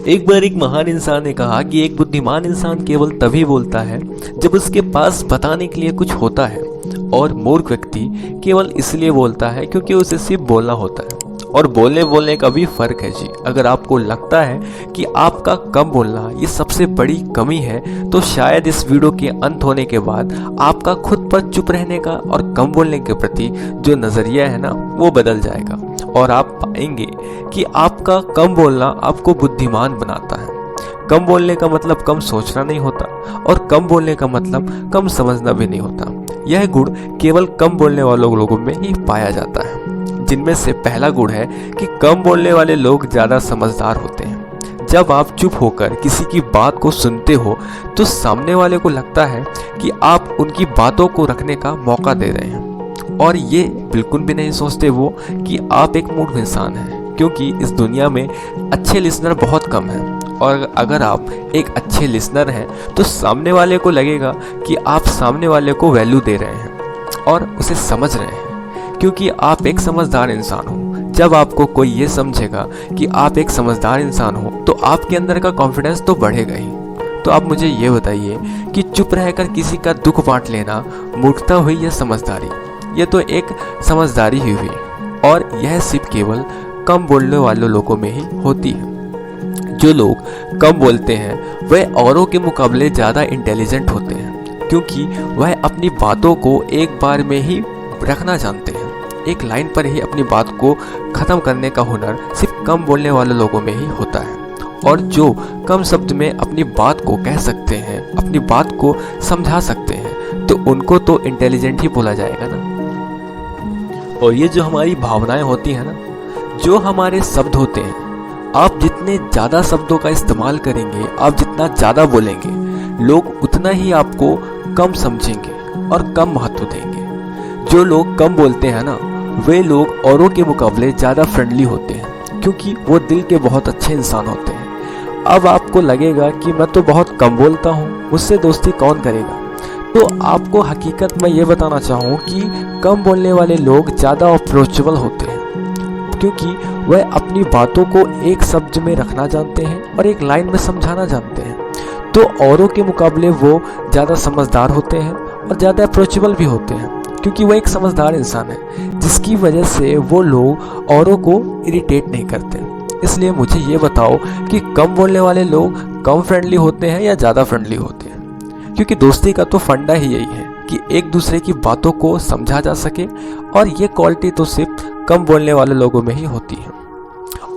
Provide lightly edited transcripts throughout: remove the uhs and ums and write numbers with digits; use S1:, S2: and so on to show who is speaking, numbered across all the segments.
S1: एक बार एक महान इंसान ने कहा कि एक बुद्धिमान इंसान केवल तभी बोलता है जब उसके पास बताने के लिए कुछ होता है, और मूर्ख व्यक्ति केवल इसलिए बोलता है क्योंकि उसे सिर्फ बोलना होता है। और बोलने बोलने का भी फर्क है जी। अगर आपको लगता है कि आपका कम बोलना ये सबसे बड़ी कमी है, तो शायद इस वीडियो के अंत होने के बाद आपका खुद पर चुप रहने का और कम बोलने के प्रति जो नज़रिया है ना, वो बदल जाएगा और आप पाएंगे कि आपका कम बोलना आपको बुद्धिमान बनाता है। कम बोलने का मतलब कम सोचना नहीं होता, और कम बोलने का मतलब कम समझना भी नहीं होता। यह गुण केवल कम बोलने वालों लोगों में ही पाया जाता है, जिनमें से पहला गुण है कि कम बोलने वाले लोग ज़्यादा समझदार होते हैं। जब आप चुप होकर किसी की बात को सुनते हो, तो सामने वाले को लगता है कि आप उनकी बातों को रखने का मौका दे रहे हैं, और ये बिल्कुल भी नहीं सोचते वो कि आप एक मूर्ख इंसान हैं, क्योंकि इस दुनिया में अच्छे लिसनर बहुत कम हैं। और अगर आप एक अच्छे लिसनर हैं, तो सामने वाले को लगेगा कि आप सामने वाले को वैल्यू दे रहे हैं और उसे समझ रहे हैं, क्योंकि आप एक समझदार इंसान हो। जब आपको कोई ये समझेगा कि आप एक समझदार इंसान हो, तो आपके अंदर का कॉन्फिडेंस तो बढ़ेगा ही। तो आप मुझे ये बताइए कि चुप रहकर किसी का दुख बांट लेना मूर्खता हुई या समझदारी? ये तो एक समझदारी ही हुई, और यह सिर्फ केवल कम बोलने वाले लोगों में ही होती है। जो लोग कम बोलते हैं वह औरों के मुकाबले ज़्यादा इंटेलिजेंट होते हैं, क्योंकि वह अपनी बातों को एक बार में ही रखना जानते हैं। एक लाइन पर ही अपनी बात को ख़त्म करने का हुनर सिर्फ कम बोलने वाले लोगों में ही होता है। और जो कम शब्द में अपनी बात को कह सकते हैं, अपनी बात को समझा सकते हैं, तो उनको तो इंटेलिजेंट ही बोला जाएगा ना। और ये जो हमारी भावनाएं होती हैं ना, जो हमारे शब्द होते हैं, आप जितने ज़्यादा शब्दों का इस्तेमाल करेंगे, आप जितना ज़्यादा बोलेंगे, लोग उतना ही आपको कम समझेंगे और कम महत्व देंगे। जो लोग कम बोलते हैं ना, वे लोग औरों के मुकाबले ज़्यादा फ्रेंडली होते हैं, क्योंकि वो दिल के बहुत अच्छे इंसान होते हैं। अब आपको लगेगा कि मैं तो बहुत कम बोलता हूँ, मुझसे दोस्ती कौन करेगा? तो आपको हकीकत में ये बताना चाहूँ कि कम बोलने वाले लोग ज़्यादा अप्रोचेबल होते हैं, क्योंकि वह अपनी बातों को एक शब्द में रखना जानते हैं और एक लाइन में समझाना जानते हैं। तो औरों के मुकाबले वो ज़्यादा समझदार होते हैं और ज़्यादा अप्रोचेबल भी होते हैं, क्योंकि वह एक समझदार इंसान है, जिसकी वजह से वो लोग औरों को इरिटेट नहीं करते। इसलिए मुझे ये बताओ कि कम बोलने वाले लोग कम फ्रेंडली होते हैं या ज़्यादा फ्रेंडली होते हैं? क्योंकि दोस्ती का तो फंडा ही यही है कि एक दूसरे की बातों को समझा जा सके, और ये क्वालिटी तो सिर्फ कम बोलने वाले लोगों में ही होती है।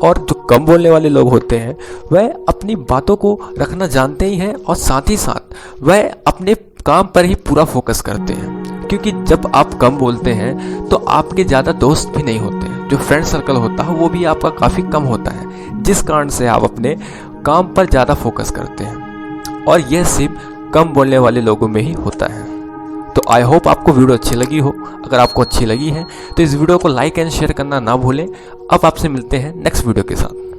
S1: और जो कम बोलने वाले लोग होते हैं, वह अपनी बातों को रखना जानते ही हैं, और साथ ही साथ वह अपने काम पर ही पूरा फोकस करते हैं। क्योंकि जब आप कम बोलते हैं, तो आपके ज़्यादा दोस्त भी नहीं होते हैं। जो फ्रेंड सर्कल होता है वो भी आपका काफ़ी कम होता है, जिस कारण से आप अपने काम पर ज़्यादा फोकस करते हैं, और यह सिर्फ कम बोलने वाले लोगों में ही होता है। तो आई होप आपको वीडियो अच्छी लगी हो। अगर आपको अच्छी लगी है तो इस वीडियो को लाइक एंड शेयर करना ना भूलें। अब आपसे मिलते हैं नेक्स्ट वीडियो के साथ।